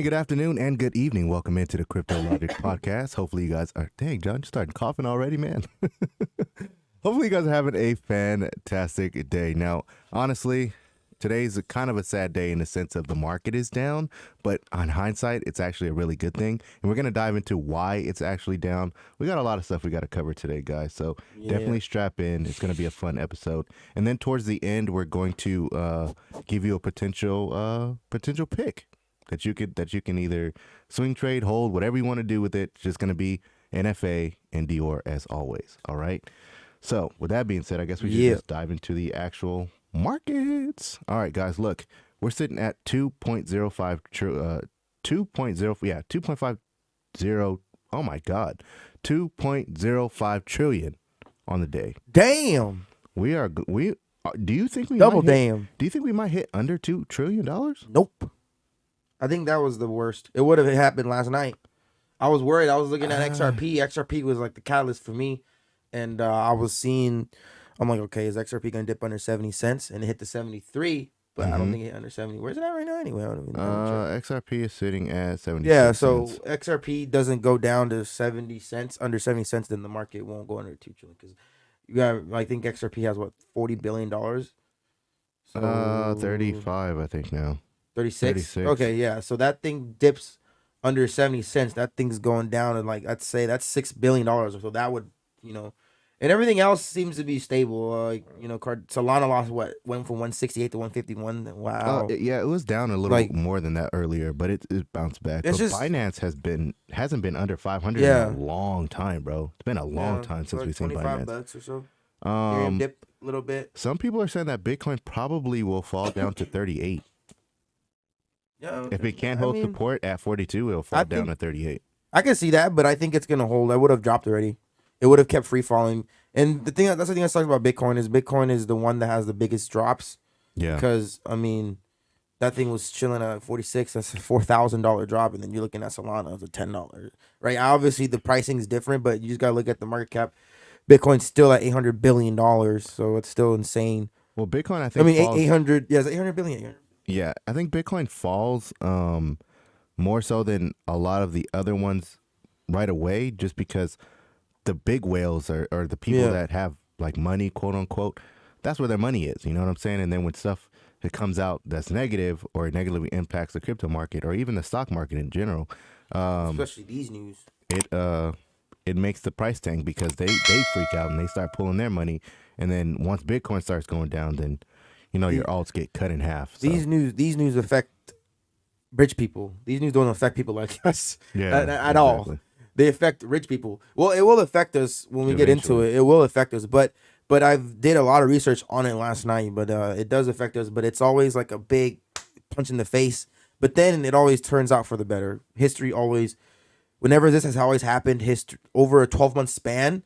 good afternoon, and good evening. Welcome into the Cryptologic podcast. Hopefully you guys are, dang, John, you starting coughing already, man. Hopefully you guys are having a fantastic day. Now, honestly, today's kind of a sad day in the sense of the market is down, but on hindsight, it's actually a really good thing. And we're going to dive into why it's actually down. We got a lot of stuff we got to cover today, guys. So definitely strap in. It's going to be a fun episode. And then towards the end, we're going to give you a potential pick that you can either swing trade, hold, whatever you want to do with it. It's just going to be NFA and Dior as always. All right. So with that being said, I guess we should just dive into the actual markets. All right, guys, look, we're sitting at 2.05 trillion on the day. Damn. Do you think we Double might damn. Do you think we might hit under $2 trillion? Nope. I think that was the worst. It would have happened last night. I was worried. I was looking at XRP. XRP was like the catalyst for me. And I was seeing, I'm like, okay, is XRP going to dip under 70 cents? And it hit the 73, but I don't think it hit under 70. Where's it at right now anyway? I don't even know. XRP is sitting at 70 Yeah, cents. so XRP doesn't go down to 70 cents, under 70 cents, then the market won't go under 2 trillion. Because you got, I think XRP has, what, $40 billion? So, 35, I think now. 36? Okay, yeah. So that thing dips under 70 cents. That thing's going down, and like, I'd say that's $6 billion. So that would, and everything else seems to be stable. Solana went from 168 to 151. Wow. Yeah, it was down a little bit more than that earlier, but it bounced back. But Binance hasn't been under 500 in a long time, bro. It's been a long time since we've seen Binance. $25 or so. Ethereum dip a little bit. Some people are saying that Bitcoin probably will fall down to 38. Yeah. If it can't hold support at 42, it'll fall down to 38. I can see that, but I think it's gonna hold. I would have dropped already. It would have kept free falling. And that's the thing that sucks about Bitcoin is the one that has the biggest drops. Yeah. Because that thing was chilling at 46. That's a $4,000 drop, and then you're looking at Solana as a $10. Right? Obviously, the pricing is different, but you just gotta look at the market cap. Bitcoin's still at $800 billion, so it's still insane. Well, Bitcoin, I think. 800. Yeah, it's 800 billion. Yeah, I think Bitcoin falls more so than a lot of the other ones right away, just because the big whales are the people that have like money, quote unquote. That's where their money is. You know what I'm saying? And then when stuff that comes out that's negative or it negatively impacts the crypto market or even the stock market in general, especially these news, it makes the price tank because they freak out and they start pulling their money. And then once Bitcoin starts going down, then your alts get cut in half. So. These news affect rich people. These news don't affect people like us at all. They affect rich people. Well, it will affect us when we get into it. It will affect us. But I did a lot of research on it last night. But it does affect us. But it's always like a big punch in the face. But then it always turns out for the better. History always, whenever this has always happened, over a 12-month span,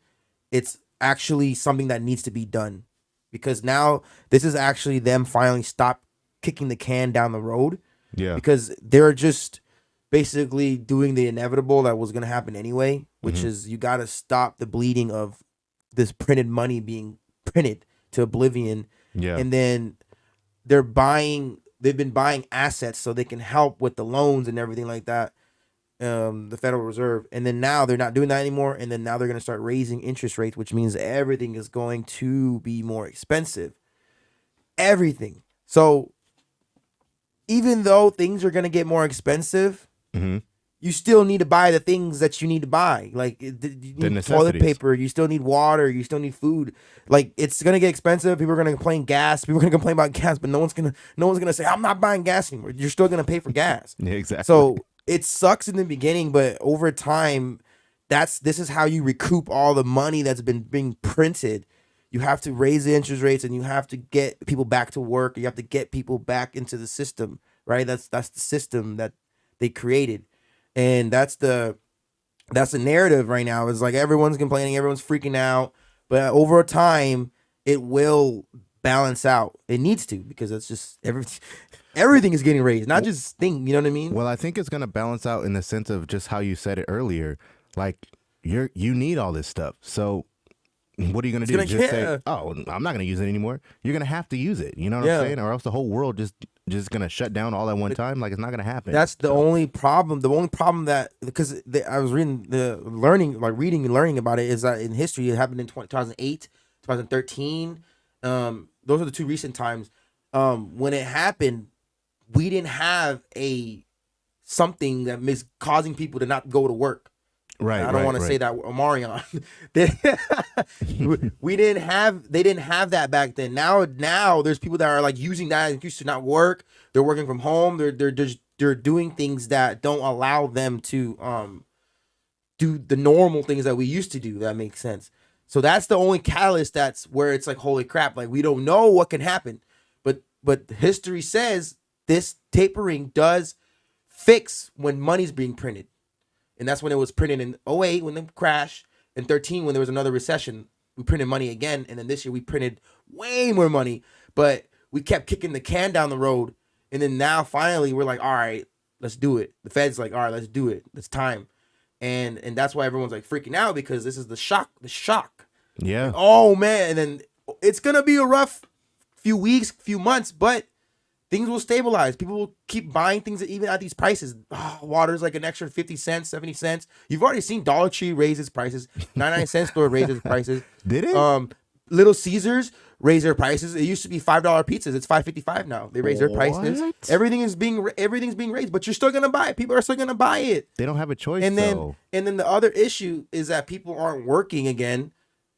it's actually something that needs to be done. Because now this is actually them finally stop kicking the can down the road. Yeah. Because they're just basically doing the inevitable that was going to happen anyway, which is you got to stop the bleeding of this printed money being printed to oblivion. Yeah. And then they've been buying assets so they can help with the loans and everything like that. The Federal Reserve. And then now they're not doing that anymore. And then now they're going to start raising interest rates, which means everything is going to be more expensive. Everything. So even though things are going to get more expensive, you still need to buy the things that you need to buy. Like you need toilet paper, you still need water, you still need food. Like it's gonna get expensive. People are gonna complain gas. People are gonna complain about gas, but no one's gonna say I'm not buying gas anymore. You're still gonna pay for gas. Yeah, exactly. So it sucks in the beginning, but over time, this is how you recoup all the money that's been being printed. You have to raise the interest rates, and you have to get people back to work. You have to get people back into the system, right? That's the system that they created. And that's the narrative right now. It's like everyone's complaining, everyone's freaking out, but over time it will balance out. It needs to, because it's just everything is getting raised, not just thing. You know what I mean? Well, I think it's gonna balance out in the sense of just how you said it earlier. Like you need all this stuff. So what are you going to do? Just say, oh, I'm not going to use it anymore. You're going to have to use it. You know what I'm saying? Or else the whole world just going to shut down all at one time. Like, it's not going to happen. That's the only problem. The only problem that, because I was reading reading and learning about it, is that in history, it happened in 2008, 2013. Those are the two recent times. When it happened, we didn't have something that is causing people to not go to work. Right. I don't want to say that Omarion. They didn't have that back then. Now there's people that are like using that as an excuse to not work. They're working from home. They're doing things that don't allow them to do the normal things that we used to do. That makes sense. So that's the only catalyst. That's where it's like, holy crap! Like, we don't know what can happen, but history says this tapering does fix when money's being printed. And that's when it was printed in 08 when the crash, and 13 when there was another recession. We printed money again, and then this year we printed way more money. But we kept kicking the can down the road, and then now finally we're like, all right, let's do it. The Fed's like, all right, let's do it. It's time. And that's why everyone's like freaking out, because this is the shock. Yeah. Like, oh man, and then it's gonna be a rough few weeks, few months, but things will stabilize. People will keep buying things even at these prices. Oh, water's like an extra 50 cents, 70 cents. You've already seen Dollar Tree raise its prices. 99-cent store raise its prices. Did it? Little Caesars raise their prices. It used to be $5 pizzas. It's $5.55 now. They raise their prices. Everything's being raised, but you're still gonna buy it. People are still gonna buy it. They don't have a choice. And then the other issue is that people aren't working again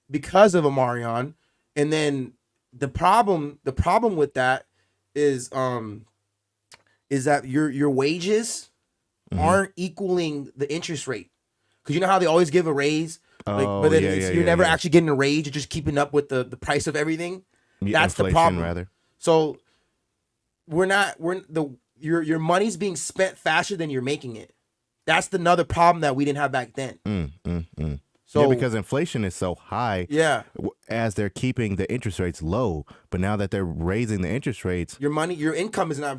because of Omarion. And then the problem with that is that your wages aren't equaling the interest rate, because you know how they always give a raise, but then you're never actually getting a raise. You're just keeping up with the price of everything. That's the problem. Rather, so your money's being spent faster than you're making it. That's another problem that we didn't have back then. So, because inflation is so high, as they're keeping the interest rates low, but now that they're raising the interest rates, your income is not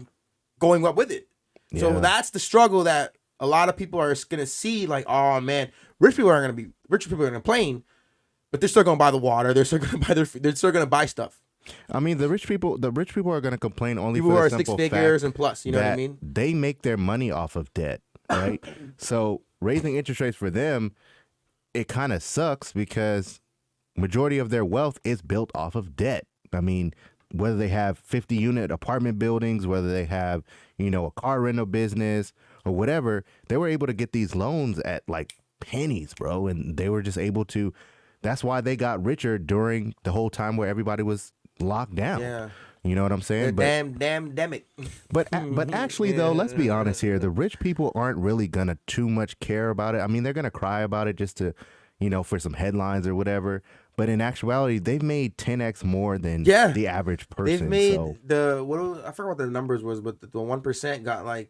going up with it. So that's the struggle that a lot of people are going to see. Like, oh man, rich people are going to complain, but they're still going to buy the water. They're still going to buy they're still going to buy stuff. I mean, the rich people are going to complain only people for the simple fact people who are 6 figures and plus. You know what I mean? They make their money off of debt, right? So raising interest rates for them, it kind of sucks, because majority of their wealth is built off of debt. I mean, whether they have 50-unit apartment buildings, whether they have, a car rental business or whatever, they were able to get these loans at like pennies, bro. And they were just able to, that's why they got richer during the whole time where everybody was locked down. Yeah. You know what I'm saying? Damn demic. But actually, though, let's be honest here. The rich people aren't really going to too much care about it. I mean, they're going to cry about it just to, for some headlines or whatever. But in actuality, they've made 10x more than the average person. They've made I forgot what the numbers was, but the 1% got I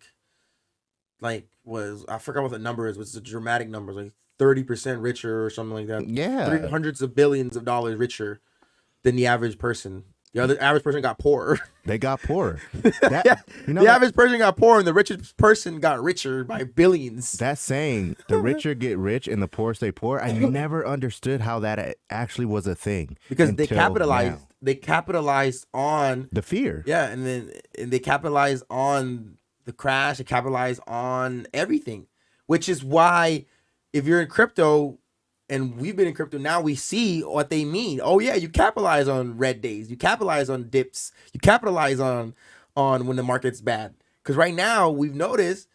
forgot what the number is. It was a dramatic number, like 30% richer or something like that. Yeah. Hundreds of billions of dollars richer than the average person. The average person got poorer. They got poorer. The average person got poorer, and the richest person got richer by billions. That saying, the richer get rich and the poor stay poor, I never understood how that actually was a thing. Because they capitalized. Now. They capitalized on the fear. Yeah, and they capitalized on the crash. They capitalized on everything, which is why if you're in crypto, and we've been in crypto, now we see what they mean. Oh yeah, you capitalize on red days. You capitalize on dips. You capitalize on when the market's bad. Because right now we've noticed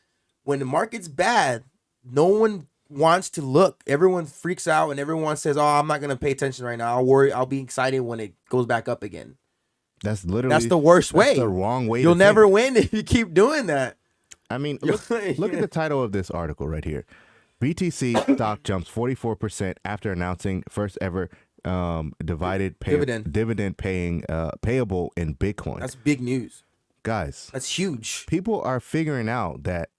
when the market's bad, no one wants to look. Everyone freaks out and everyone says, "Oh, I'm not gonna pay attention right now. I'll be excited when it goes back up again." That's the worst way. That's the wrong way. You'll never win if you keep doing that. I mean, look at the title of this article right here. BTC stock jumps 44% after announcing first ever dividend paying payable in Bitcoin. That's big news. Guys. That's huge. People are figuring out that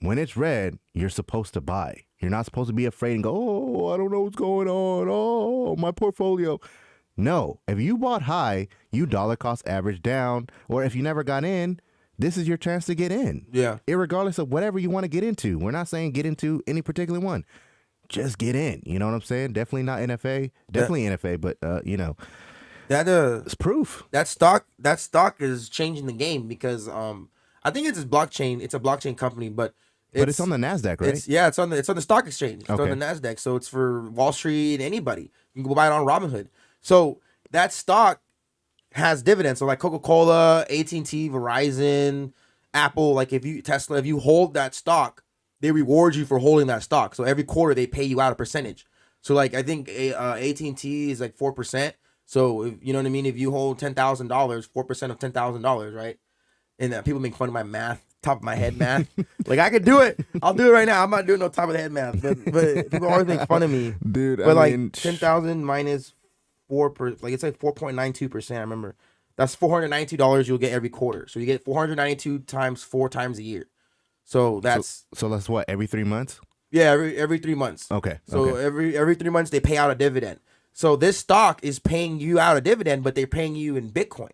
when it's red, you're supposed to buy. You're not supposed to be afraid and go, oh, I don't know what's going on. Oh, my portfolio. No, if you bought high, you dollar cost average down, or if you never got in, this is your chance to get in. Yeah. Irregardless of whatever you want to get into. We're not saying get into any particular one. just get in. You know what I'm saying? Definitely not NFA. Definitely NFA, but that it's proof. That stock is changing the game because I think it's a blockchain. It's a blockchain company, but it's on the NASDAQ, right? It's on the stock exchange. It's on the NASDAQ, so it's for Wall Street and anybody. You can go buy it on Robinhood. So that stock has dividends. So like Coca-Cola, AT&T, Verizon, Apple, like Tesla, if you hold that stock, they reward you for holding that stock. So every quarter they pay you out a percentage. So like I think AT&T is like 4%. So if, you know what I mean? If you hold $10,000, 4% of $10,000, right? And people make fun of my math, top of my head math. Like I could do it. I'll do it right now. I'm not doing no top of the head math, but people always make fun of me, dude. But I mean, 10,000 minus 4%, like it's like 4.92%. I remember that's $492 you'll get every quarter. So you get 492 times 4 times a year. So that's that's what, every 3 months? Yeah, every 3 months. Okay. So every 3 months they pay out a dividend. So this stock is paying you out a dividend, but they're paying you in Bitcoin.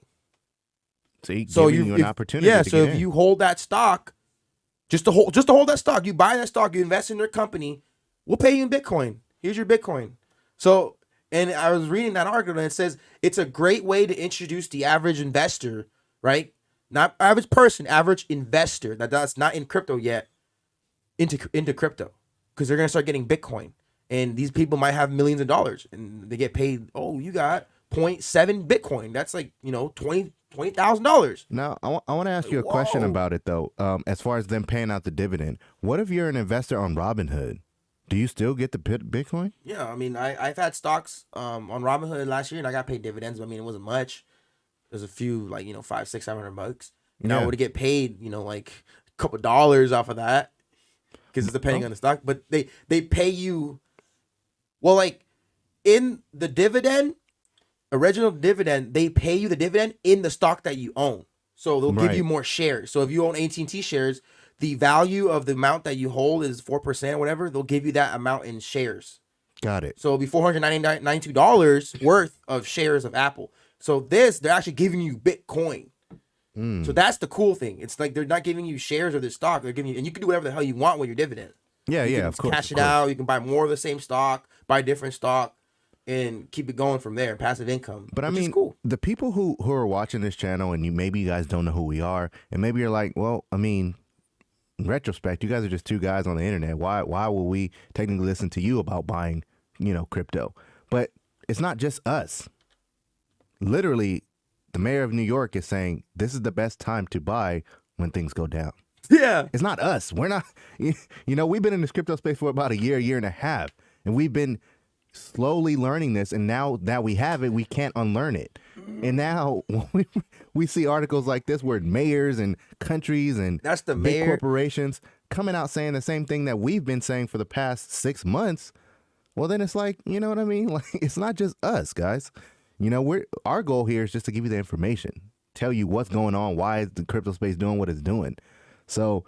So giving you an opportunity. Yeah. So if you hold that stock, just to hold that stock, you buy that stock, you invest in their company, we'll pay you in Bitcoin. Here's your Bitcoin. So, and I was reading that article and it says it's a great way to introduce the average investor, right? Not average person, average investor that's not in crypto yet, into crypto, because they're gonna start getting Bitcoin, and these people might have millions of dollars, and they get paid. Oh, you got 0.7 Bitcoin. That's like $20,000. Now, I want to ask you a question about it though. As far as them paying out the dividend, what if you're an investor on Robinhood? Do you still get the Bitcoin? Yeah, I mean, I've had stocks on Robinhood last year, and I got paid dividends. I mean, it wasn't much. There's a few, like, $500, $600, $700. And I would get paid, like a couple dollars off of that, because it's depending on the stock. But they pay you, well, like in the dividend, original dividend, they pay you the dividend in the stock that you own. So they'll give you more shares. So if you own AT&T shares, the value of the amount that you hold is 4% or whatever. They'll give you that amount in shares. Got it. So it'll be $492 worth of shares of Apple. So they're actually giving you Bitcoin. So that's the cool thing. It's like they're not giving you shares of this stock. They're giving you, and you can do whatever the hell you want with your dividend. Yeah, you yeah, can of course. Cash it out. You can buy more of the same stock, buy different stock, and keep it going from there. Passive income. But I mean, cool. The people who are watching this channel, and maybe you guys don't know who we are, and maybe you're like, well, I mean, in retrospect, you guys are just two guys on the internet. Why will we technically listen to you about buying, crypto? But it's not just us. Literally, the mayor of New York is saying this is the best time to buy when things go down. Yeah. It's not us. We're not, we've been in this crypto space for about a year and a half, and we've been slowly learning this. And now that we have it, we can't unlearn it. And now we see articles like this where mayors and countries and that's the big mayor corporations coming out saying the same thing that we've been saying for the past 6 months. Well, then it's like, you know what I mean? Like, it's not just us, guys. Our goal here is just to give you the information, tell you what's going on, why is the crypto space doing what it's doing. So,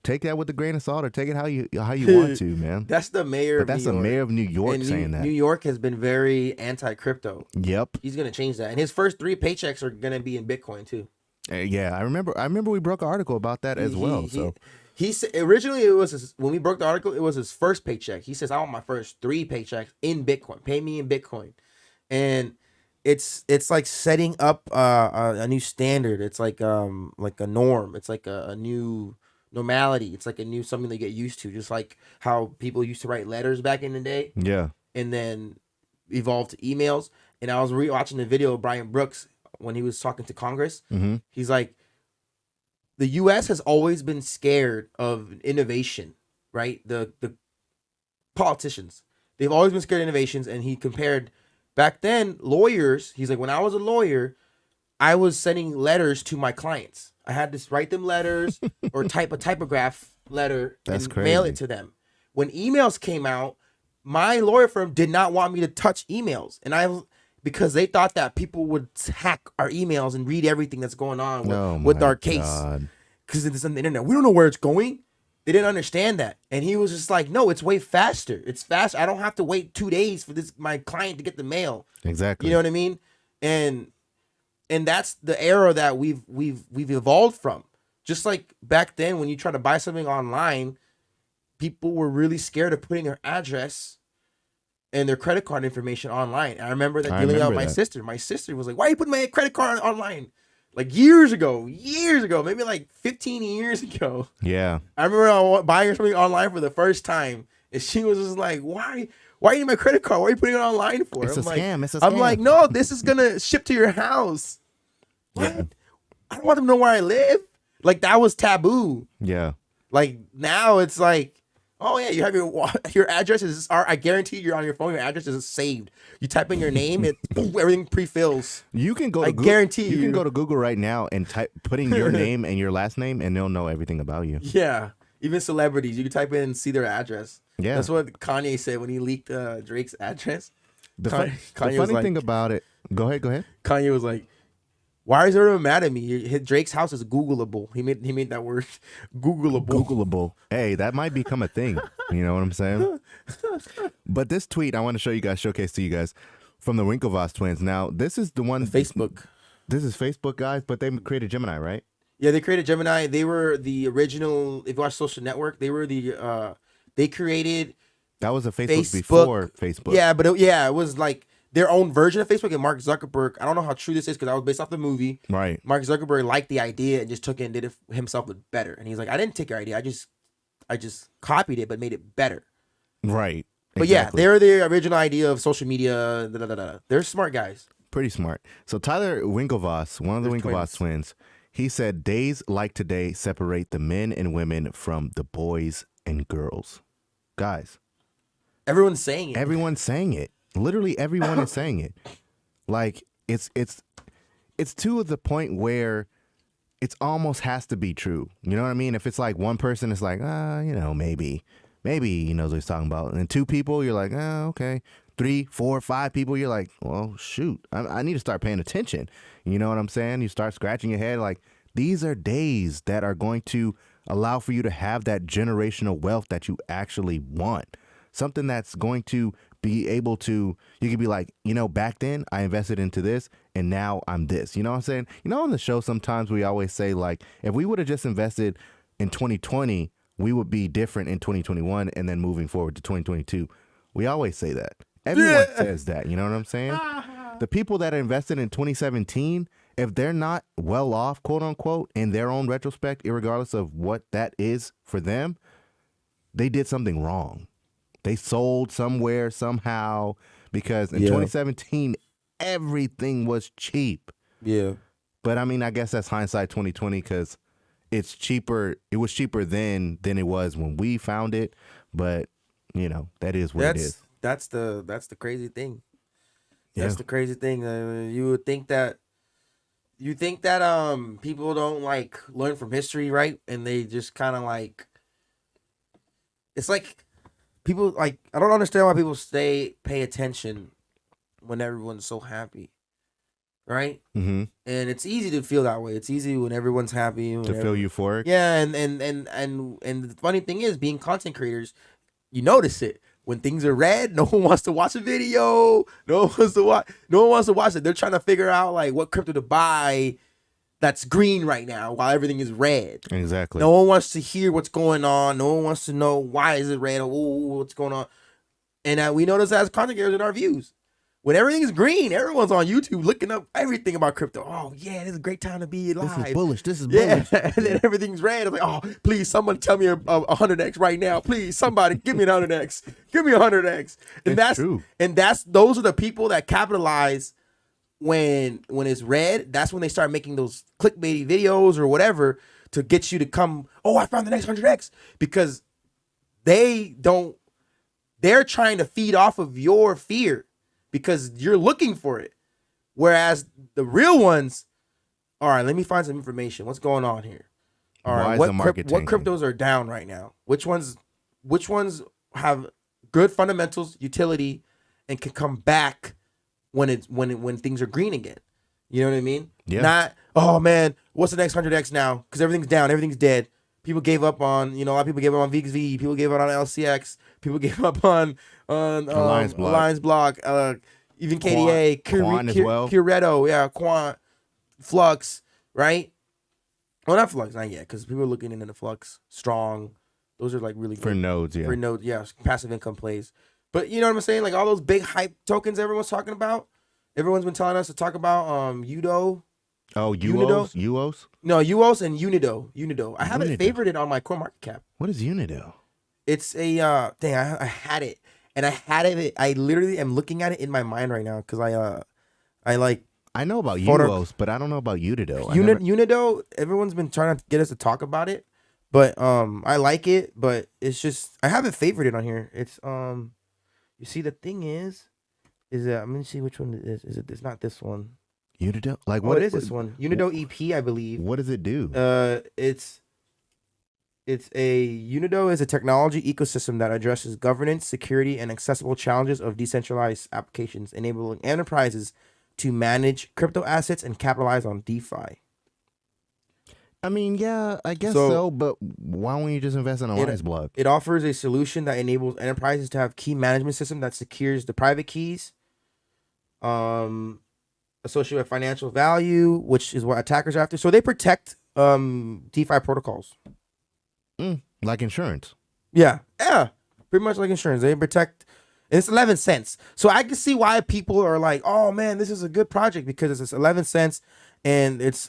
take that with a grain of salt or take it how you want to, man. That's the mayor. But that's the mayor of New York saying that. New York has been very anti-crypto. Yep. He's gonna change that, and his first 3 paychecks are gonna be in Bitcoin too. Yeah, I remember we broke an article about that as well. He said originally when we broke the article, it was his first paycheck. He says, I want my first 3 paychecks in Bitcoin. Pay me in Bitcoin, and it's like setting up a new standard. It's like a norm. It's like a new normality. It's like something they get used to, just like how people used to write letters back in the day. Yeah. And then evolved to emails. And I was watching the video of Brian Brooks when he was talking to Congress. Mm-hmm. He's like, the U.S. has always been scared of innovation, right? The politicians, they've always been scared of innovations. And he compared back then lawyers. He's like, when I was a lawyer, I was sending letters to my clients. I had to write them letters or type a typograph letter and mail it to them. When emails came out, my lawyer firm did not want me to touch emails. And because they thought that people would hack our emails and read everything that's going on with our case. Because it's on the internet. We don't know where it's going. They didn't understand that. And he was just like, no, it's way faster. It's fast. I don't have to wait 2 days for my client to get the mail. Exactly. You know what I mean? And that's the era that we've evolved from. Just like back then when you try to buy something online, people were really scared of putting their address and their credit card information online. I remember that dealing out with my sister. My sister was like, "Why are you putting my credit card online?" Like years ago, maybe like 15 years ago. Yeah. I remember buying something online for the first time, and she was just like, "Why you need my credit card? Why are you putting it online for?" It's a scam. It's a scam. I'm like, "No, this is gonna ship to your house." What? Yeah. I don't want them to know where I live. Like that was taboo. Yeah. Like now it's like, oh yeah, you have your address is. I guarantee you're on your phone. Your address is saved. You type in your name, everything pre-fills. You can go. I guarantee you can go to Google right now and put in your name and your last name, and they'll know everything about you. Yeah, even celebrities, you can type in and see their address. Yeah, that's what Kanye said when he leaked Drake's address. The funny thing about it. Go ahead. Kanye was like, "Why is everyone mad at me? Drake's house is Googleable." He made that word Googleable. Hey, that might become a thing. You know what I'm saying? But this tweet I want to showcase to you guys from the Wrinklevoss Twins. Now, this is the one Facebook. This is Facebook, guys, but they created Gemini, right? Yeah, they created Gemini. They were the original. If you watch Social Network, they were the. They created. That was a Facebook before Facebook. Yeah, but it was like their own version of Facebook. And Mark Zuckerberg, I don't know how true this is because I was based off the movie. Right. Mark Zuckerberg liked the idea and just took it and did it himself better. And he's like, I didn't take your idea. I just copied it but made it better. Right. But exactly. Yeah, they're the original idea of social media. They're smart guys. Pretty smart. So Tyler Winklevoss, one of the Winklevoss twins, he said, "Days like today separate the men and women from the boys and girls." Guys. Everyone's saying it. Everyone's saying it. Literally everyone is saying it. Like it's to the point where it's almost has to be true. You know what I mean? If it's like one person, it's like, maybe he knows what he's talking about. And two people, you're like, okay. 3, 4, 5 people, you're like, well, shoot, I need to start paying attention. You know what I'm saying? You start scratching your head. Like, these are days that are going to allow for you to have that generational wealth that you actually want. Something that's going to be able to, you could be like, back then I invested into this and now I'm this. You know what I'm saying? On the show, sometimes we always say, like, if we would have just invested in 2020, we would be different in 2021 and then moving forward to 2022. We always say that. Everyone says that. You know what I'm saying? The people that invested in 2017, if they're not well off, quote unquote, in their own retrospect, irregardless of what that is for them, they did something wrong. They sold somewhere, somehow, because in 2017, everything was cheap. Yeah. But I mean, I guess that's hindsight 2020 because it's cheaper. It was cheaper then than it was when we found it. But, that is what it is. That's the crazy thing. That's the crazy thing. You would think that people don't like learn from history, right? And they just kind of like, it's like people like, I don't understand why people pay attention when everyone's so happy, right? Mm-hmm. And it's easy to feel that way. It's easy when everyone's happy to feel euphoric. Yeah, and the funny thing is, being content creators, you notice it. When things are red, no one wants to watch a video. No one wants to watch it. They're trying to figure out like what crypto to buy that's green right now while everything is red. Exactly. No one wants to hear what's going on. No one wants to know why is it red. Oh, what's going on? And we notice as content creators in our views. When everything is green, everyone's on YouTube looking up everything about crypto. Oh, yeah, this is a great time to be alive. This is bullish. This is bullish. Yeah. And then everything's red. I'm like, oh, please, someone tell me a 100x right now. Please, somebody, give me an 100x. Give me a 100x. And that's true. And those are the people that capitalize when it's red. That's when they start making those clickbaity videos or whatever to get you to come, oh, I found the next 100x. Because they're trying to feed off of your fear. Because you're looking for it. Whereas the real ones, all right, let me find some information. What's going on here? All right, what cryptos are down right now? Which ones have good fundamentals, utility, and can come back when things are green again? You know what I mean? Yeah. Not, oh man, what's the next 100x now? Because everything's down, everything's dead. People gave up on, a lot of people gave up on VXV. People gave up on LCX. People gave up on Alliance Block, even KDA, Quant as well. Cureto, Quant, Flux, right? Well, not Flux, not yet, because people are looking into the Flux, Strong, Those are like really for good. nodes, yeah. For nodes, yeah, passive income plays. But you know what I'm saying? Like all those big hype tokens everyone's talking about. Everyone's been telling us to talk about Udo. Oh, Unido? UOs? No, UOS and Unido. I have it favorited on my CoinMarketCap. What is Unido? It's a thing. I had it, and I had it. I literally am looking at it in my mind right now because I like. I know about UOS, but I don't know about Unido. Unido. Everyone's been trying to get us to talk about it, but I like it, but it's just I haven't favorited on here. It's you see the thing is that I'm gonna see which one it is. Is it? It's not this one. Unido? Like what is this one? Unido EP, I believe. What does it do? It's a Unido is a technology ecosystem that addresses governance, security, and accessible challenges of decentralized applications, enabling enterprises to manage crypto assets and capitalize on DeFi. I mean, yeah, I guess so, but why won't you just invest in a Wise block? It offers a solution that enables enterprises to have key management system that secures the private keys, associated with financial value, which is what attackers are after. So they protect DeFi protocols. Like insurance. Yeah, pretty much like insurance. They protect, and it's 11 cents. So I can see why people are like, "Oh man, this is a good project," because it's 11 cents, and it's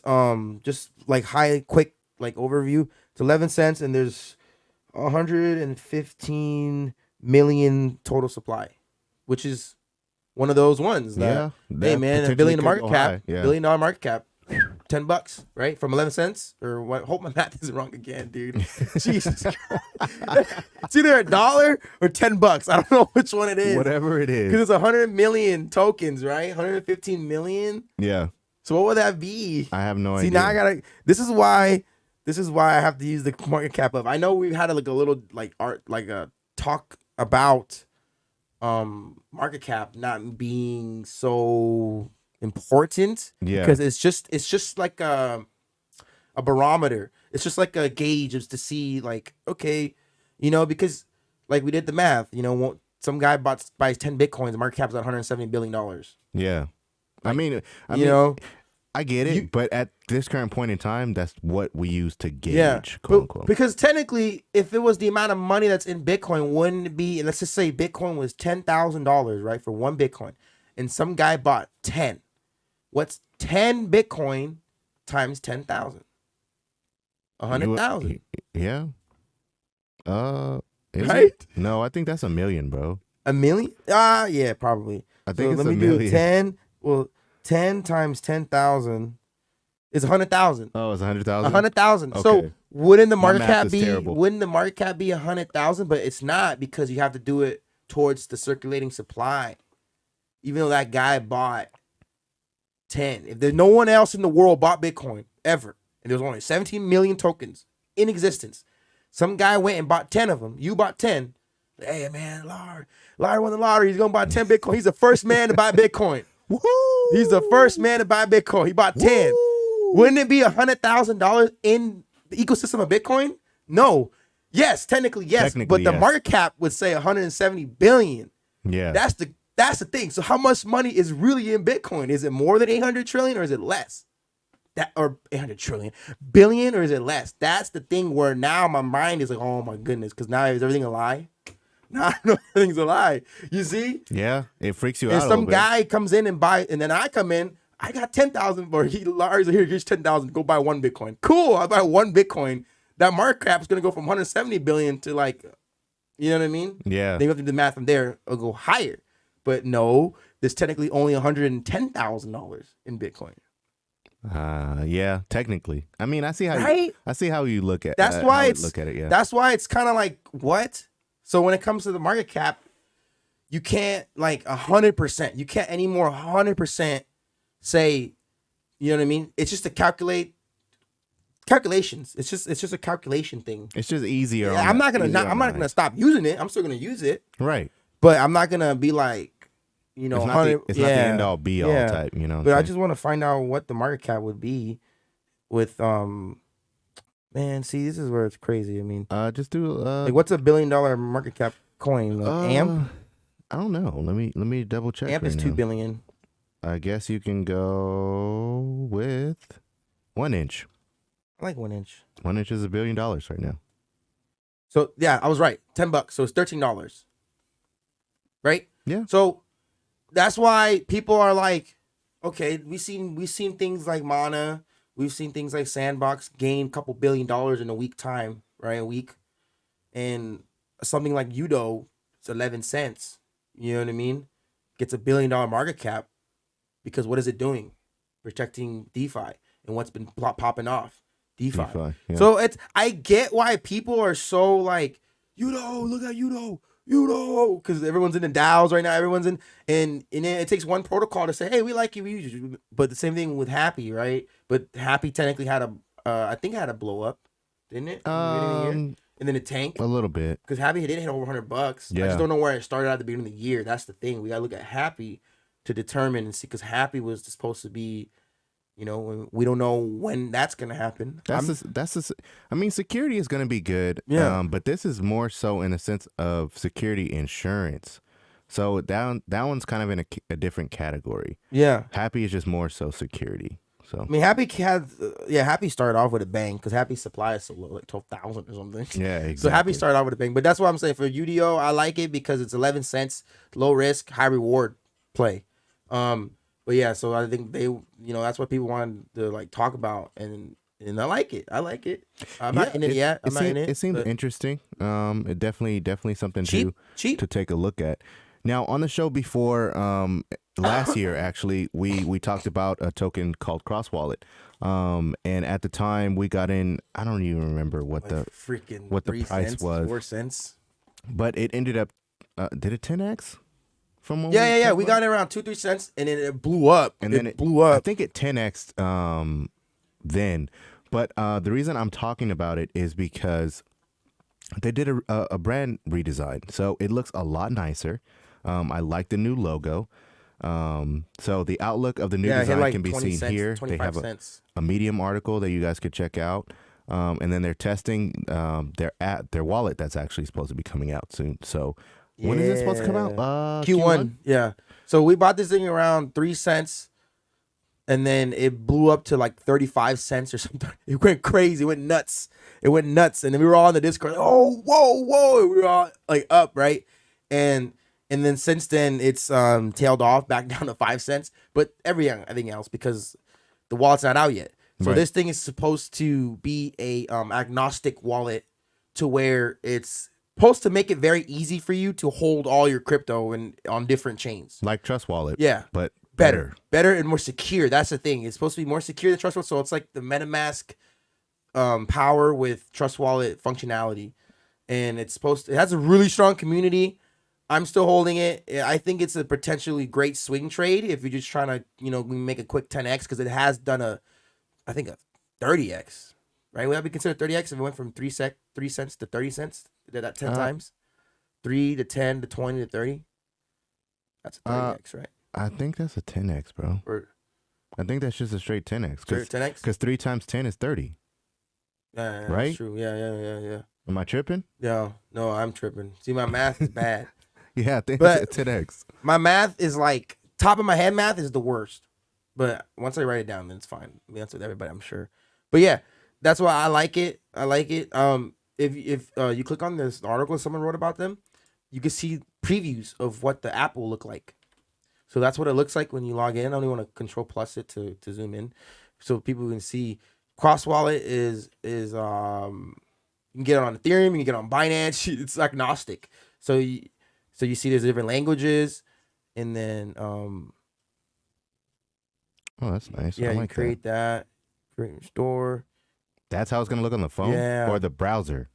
just like quick like overview. It's 11 cents, and there's 115 million total supply, which is one of those ones that hey man, $1 billion market cap, $1 billion market cap. $10, right? From 11 cents, or what? Hope my math isn't wrong again, dude. Jesus Christ. It's either $1 or $10. I don't know which one it is. Whatever it is. Because it's 100 million tokens, right? 115 million. Yeah. So what would that be? I have no idea. See, now I gotta. This is why I have to use the market cap of. I know we've had like a little like a talk about market cap not being so important, because it's just like a barometer. It's just like a gauge to see like, okay, because like we did the math, some guy buys 10 Bitcoins, the market cap's at $170 billion. Yeah. I mean, I get it, but at this current point in time, that's what we use to gauge, quote unquote. Because technically, if it was the amount of money that's in Bitcoin, wouldn't it be, let's just say Bitcoin was $10,000, right, for one Bitcoin, and some guy bought 10. What's 10 Bitcoin times 10,000? 100,000. Yeah. Right? No, I think that's 1 million, bro. 1 million? Yeah, probably. I think it's let me 1 million. Do 10. Well, 10 times 10,000 is 100,000. Oh, it's 100,000. 100,000. Okay. So wouldn't the market cap be 100,000? But it's not, because you have to do it towards the circulating supply. Even though that guy bought 10. If there's no one else in the world bought Bitcoin ever, and there's only 17 million tokens in existence, some guy went and bought 10 of them. You bought 10. Hey man, Larry won the lottery. He's gonna buy 10 Bitcoin. He's the first man to buy Bitcoin. Woo-hoo! He's the first man to buy Bitcoin. He bought 10. Woo! Wouldn't it be $100,000 in the ecosystem of Bitcoin? No. Yes, technically yes. But the market cap would say 170 billion. Yeah. That's the thing. So how much money is really in Bitcoin? Is it more than 800 trillion, or is it less? Or 800 trillion billion, or is it less? That's the thing where now my mind is like, oh my goodness, because now is everything a lie? Now I know everything's a lie. You see? Yeah, it freaks you out. And some guy comes in and buy, and then I come in, I got 10,000, or Larry's here, here's 10,000, go buy one Bitcoin. Cool, I buy one Bitcoin. That market cap is gonna go from 170 billion to like, you know what I mean? Yeah. Then you have to do the math from there, it'll go higher. But no, there's technically only $110,000 in Bitcoin. Yeah, technically. I mean, I see how you look at. That's why look at it. Yeah. That's why it's kind of like what. So when it comes to the market cap, you can't like 100%. You can't anymore 100% say, you know what I mean? It's just to calculations. It's just a calculation thing. It's just easier. I'm not gonna stop using it. I'm still gonna use it. Right. But I'm not gonna be like, it's not the end all be all type, But I just want to find out what the market cap would be with man, see, this is where it's crazy. I mean, just do like what's $1 billion market cap coin? AMP? I don't know. Let me double check. AMP is 2 billion. I guess you can go with 1 inch. I like 1 inch. 1 inch is $1 billion right now. So yeah, I was right. $10. So it's $13. Right? Yeah. So that's why people are like, okay, we've seen things like Mana, we've seen things like Sandbox gain a couple $1 billion in a week time, right? A week. And something like Unido, it's 11 cents. You know what I mean? Gets $1 billion market cap because what is it doing? Protecting DeFi and what's been popping off DeFi. Yeah. So I get why people are so like, Unido, look at Unido, because everyone's in the DAOs right now. Everyone's in, and it takes one protocol to say, hey, we like you, we use you. But the same thing with Happy, right? But Happy technically had I think had a blow up, didn't it? And then it tanked a little bit because Happy didn't hit over $100. Yeah. I just don't know where it started at the beginning of the year. That's the thing. We gotta look at Happy to determine and see, because Happy was supposed to be, you know, we don't know when that's gonna happen. I mean, security is gonna be good. Yeah. But this is more so in a sense of security insurance. So that one's kind of in a different category. Yeah. Happy is just more so security. So I mean, Happy Happy started off with a bang because Happy supply is so low, like 12,000 or something. Yeah, exactly. So Happy started off with a bang, but that's what I'm saying for UDO. I like it because it's 11 cents, low risk, high reward play. But yeah, so I think they, you know, that's what people wanted to like talk about, and I like it. I'm not in it yet. I'm not in it. It seems interesting. It definitely something to take a look at. Now, on the show before, last year, actually, we talked about a token called Crosswall. And at the time, we got in, I don't even remember what the price was. 4 cents. But it ended up, did it 10x? From when yeah. We got it around 2-3 cents, and then it blew up. And then it blew up. I think it 10x then. But the reason I'm talking about it is because they did a brand redesign. So it looks a lot nicer. I like the new logo. So the outlook of the new design can be seen here. They have a Medium article that you guys could check out. And then they're testing their wallet that's actually supposed to be coming out soon. So when is it supposed to come out? Q1. Yeah. So we bought this thing around 3 cents. And then it blew up to like 35 cents or something. It went crazy. It went nuts. And then we were all on the Discord. Oh, whoa. We were all like up, right? And then since then, it's tailed off back down to 5 cents. But everything else, because the wallet's not out yet. So This thing is supposed to be a agnostic wallet, to where it's supposed to make it very easy for you to hold all your crypto on different chains. Like Trust Wallet. Yeah. But better and more secure. That's the thing. It's supposed to be more secure than Trust Wallet. So it's like the MetaMask power with Trust Wallet functionality. And it has a really strong community. I'm still holding it. I think it's a potentially great swing trade if you're just trying to, you know, make a quick 10x, because it has done a 30x, right? Would that be considered 30x if it went from 3 cents to 30 cents? Did that 10 times? 3 to 10 to 20 to 30? That's a 30x, right? I think that's a 10x, bro. I think that's just a straight 10x. Straight 10x? Because 3 times 10 is 30. Yeah, right? That's true. Yeah. Am I tripping? No, I'm tripping. See, my math is bad. Yeah, I think it's a 10x. My math is like, top of my head math is the worst. But once I write it down, then it's fine. That's with everybody, I'm sure. But yeah, that's why I like it. If you click on this article someone wrote about them, you can see previews of what the app will look like. So that's what it looks like when you log in. I only want to control plus it to zoom in, so people can see. Cross Wallet is you can get it on Ethereum, you can get it on Binance. It's agnostic. So you see there's different languages, and then oh, that's nice. Yeah, you create that. Create your store. That's how it's gonna look on the phone, or the browser.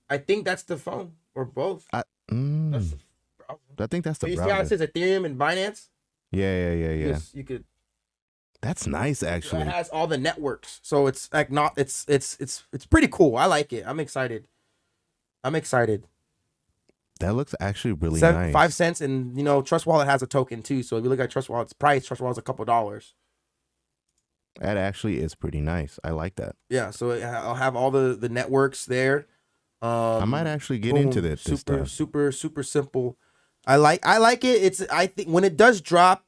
I think that's the phone, or both. That's the browser. I think that's the browser. You see how it says Ethereum and Binance? Yeah. You could. That's nice, actually. It has all the networks, so it's like it's pretty cool. I like it. I'm excited. That looks actually really nice. 5 cents, and you know, Trust Wallet has a token too. So if you look at Trust Wallet's price, Trust Wallet's a couple dollars. That actually is pretty nice. I like that. Yeah, so I'll have all the networks there. I might actually get into this. Super simple. I like it. I think when it does drop,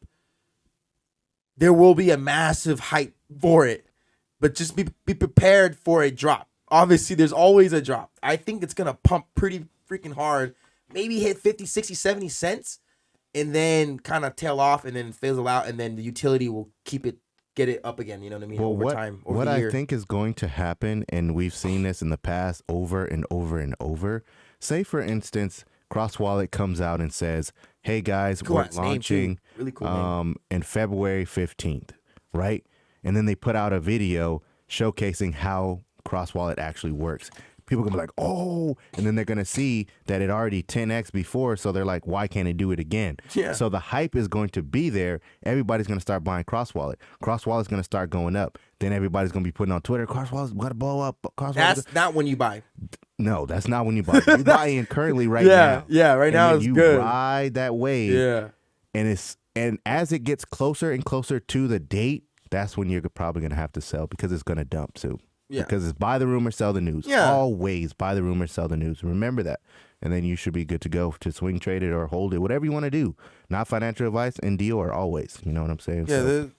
there will be a massive hype for it, but just be prepared for a drop. obviously there's always a drop. I think it's going to pump pretty freaking hard. Maybe hit 50, 60, 70 cents and then kind of tail off and then fizzle out. And then the utility will get it up again. You know what I mean? Well, over time. What I think is going to happen, and we've seen this in the past over and over and over. Say, for instance, Crosswall comes out and says, hey, guys, we're launching really cool in February 15th, right? And then they put out a video showcasing how Crosswall actually works. People are going to be like, oh, and then they're going to see that it already 10x before. So they're like, why can't it do it again? Yeah. So the hype is going to be there. Everybody's going to start buying Crosswall. Crosswall is going to start going up. Then everybody's going to be putting on Twitter, Crosswall is going to blow up. That's not when you buy. No, that's not when you buy. You're buying currently right now. Yeah, right now it's you good. Ride that wave. Yeah. And as it gets closer and closer to the date, that's when you're probably going to have to sell because it's going to dump too. Yeah. Because it's buy the rumor, sell the news. Yeah. Always buy the rumor, sell the news. Remember that. And then you should be good to go to swing trade it or hold it, whatever you want to do. Not financial advice and Dior always. You know what I'm saying? Yeah. So,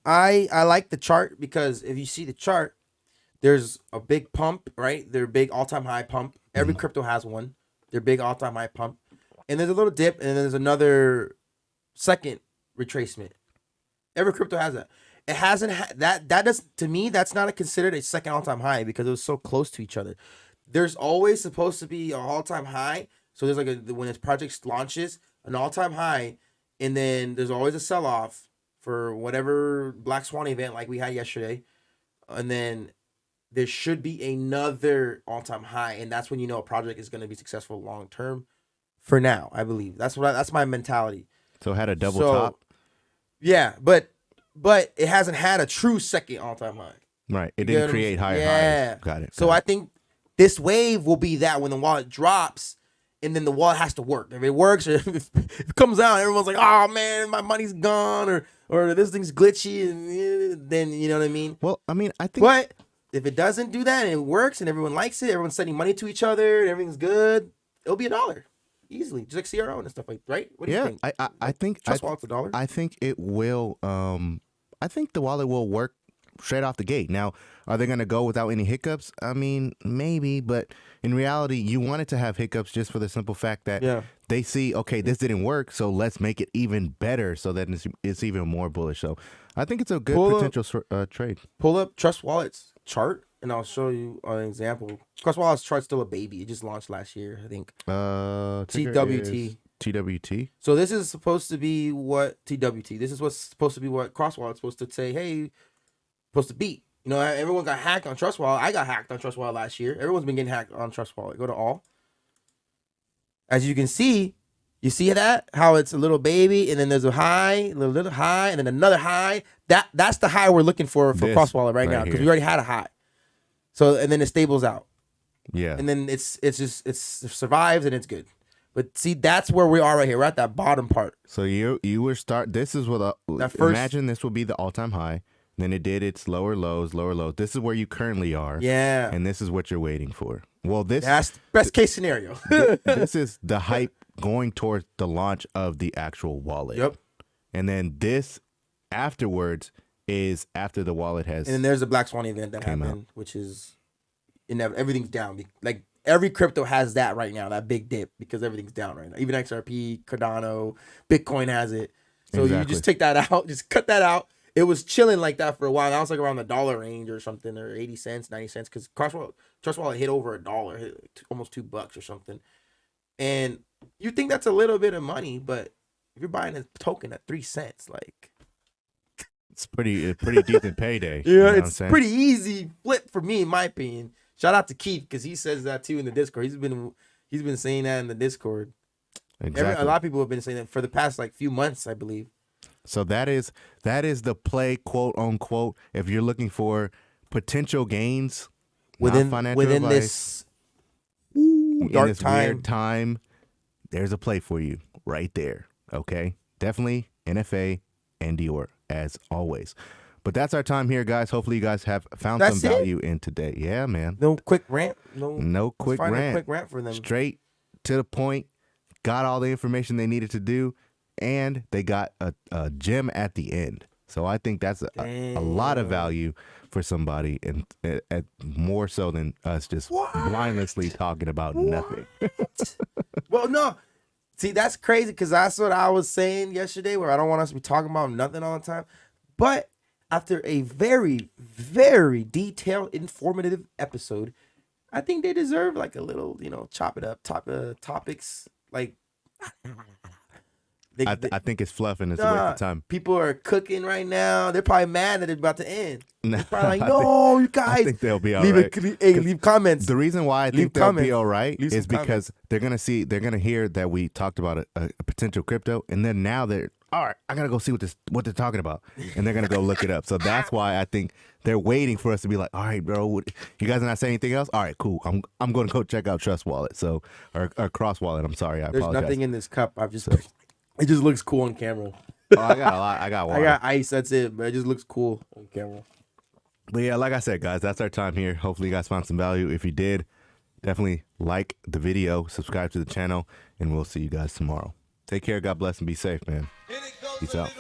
I like the chart because if you see the chart, there's a big pump, right? Their big all-time high pump. Every crypto has one. Their big all-time high pump. And there's a little dip, and then there's another second retracement. Every crypto has that. It hasn't that does, to me, that's not considered a second all-time high because it was so close to each other. There's always supposed to be an all-time high. So there's like when this project launches, an all-time high, and then there's always a sell-off for whatever Black Swan event like we had yesterday. And then there should be another all-time high, and that's when you know a project is going to be successful long-term. For now, I believe that's my mentality. So it had a double top. Yeah, but it hasn't had a true second all-time high. Right. It didn't create higher highs. Got it. So I think this wave will be that when the wallet drops, and then the wallet has to work. If it works, or if it comes out, everyone's like, "Oh man, my money's gone," or this thing's glitchy, and then you know what I mean. Well, I mean, I think. But if it doesn't do that and it works, and everyone likes it, everyone's sending money to each other, and everything's good, it'll be $1. Easily, just like CRO and stuff like, right? What do you think? I think Trust wallet's $1. I think it will. I think the wallet will work straight off the gate. Now, are they going to go without any hiccups? I mean, maybe, but in reality, you want it to have hiccups just for the simple fact that they see, okay, this didn't work, so let's make it even better, so that it's even more bullish. So, I think it's a good potential trade. Pull up Trust Wallet's chart. And I'll show you an example. Crosswall's chart's still a baby. It just launched last year, I think. TWT. TWT. So this is supposed to be what TWT. This is what's supposed to be what Crosswall is supposed to say. Hey, supposed to beat. You know, everyone got hacked on Trustwall. I got hacked on Trustwall last year. Everyone's been getting hacked on Trustwall. Go to all. As you can see, you see that how it's a little baby, and then there's a high, little high, and then another high. That's the high we're looking for Crosswall right now because we already had a high. So, and then it stables out. Yeah. And then it survives and it's good. But see, that's where we are right here. We're at that bottom part. So you were this is what imagine this would be the all-time high. Then it did its lower lows. This is where you currently are. Yeah. And this is what you're waiting for. Well, that's best case scenario. This is the hype going towards the launch of the actual wallet. Yep. And then this afterwards is after the wallet has. And then there's a Black Swan event that happened, which is everything's down. Like every crypto has that right now, that big dip, because everything's down right now. Even XRP, Cardano, Bitcoin has it. So you just take that out, just cut that out. It was chilling like that for a while. Now it's like around the $1 range or something, or 80 cents, 90 cents, because Trust Wallet hit over $1, hit almost $2 or something. And you think that's a little bit of money, but if you're buying a token at 3 cents, like. It's pretty decent payday. Yeah, you know it's pretty easy flip for me, in my opinion. Shout out to Keith because he says that too in the Discord. He's been saying that in the Discord. Exactly. A lot of people have been saying that for the past few months, I believe. So that is the play, quote unquote. If you're looking for potential gains within this dark weird time, there's a play for you right there. Okay, definitely NFA and Dior as always. But that's our time here, guys. Hopefully you guys have found some value in today. Yeah, man. No quick rant. No quick rant. A quick rant for them. Straight to the point. Got all the information they needed to do, and they got a gem at the end. So I think that's a lot of value for somebody, and more so than us just mindlessly talking about nothing. Well, no. See, that's crazy because that's what I was saying yesterday, where I don't want us to be talking about nothing all the time. But after a very, very detailed, informative episode, I think they deserve like a little, chop it up, topics. Like, I think it's fluff and it's a waste of time. People are cooking right now. They're probably mad that it's about to end. They're probably like, no, you guys. I think they'll be all right. Leave comments. The reason why I think they'll be all right is because they're going to hear that we talked about a potential crypto, and then now they're, all right, I got to go see what they're talking about, and they're going to go look it up. So that's why I think they're waiting for us to be like, all right, bro, you guys are not saying anything else? All right, cool. I'm going to go check out Trust Wallet. So, or Cross Wallet. I'm sorry. There's nothing in this cup. It just looks cool on camera. Oh, I got a lot. I got water. I got ice. That's it. But it just looks cool on camera. But yeah, like I said, guys, that's our time here. Hopefully you guys found some value. If you did, definitely like the video, subscribe to the channel, and we'll see you guys tomorrow. Take care. God bless and be safe, man. Peace out.